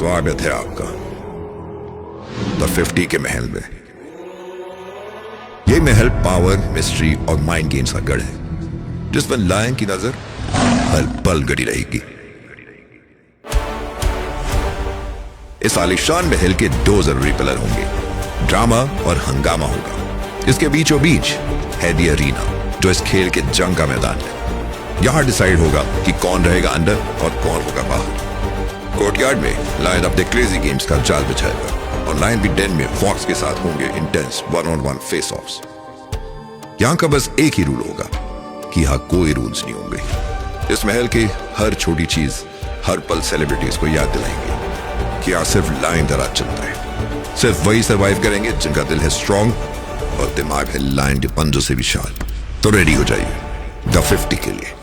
स्वागत है आपका द 50 के महल में। ये महल पावर, मिस्ट्री और माइंड गेम्स का गढ़ है, जिसमें लायन की नजर हर पल गड़ी रहेगी। इस आलिशान महल के दो जरूरी पिलर होंगे, ड्रामा और हंगामा होगा। इसके बीचों बीच है दी अरीना, जो इस खेल के जंग का मैदान है। यहां डिसाइड होगा कि कौन रहेगा अंदर और कौन होगा बाहर। कोर्टयार्ड में लायन अपने क्रेजी गेम्स का जाल बिछाएगा और लायन भी डेन में फॉक्स के साथ होंगे इंटेंस 1-on-1 फेस ऑफ्स। यहां का बस एक ही रूल होगा कि यहां कोई रूल्स नहीं होंगे। इस महल की हर छोटी चीज हर पल सेलिब्रिटीज को याद दिलाएंगे कि यहां सिर्फ लायन का राज चलता है। सिर्फ वही सर्वाइव करेंगे जिनका दिल है स्ट्रांग और दिमाग है लायन के पंजों से विशाल। तो रेडी हो जाइए द 50 के लिए।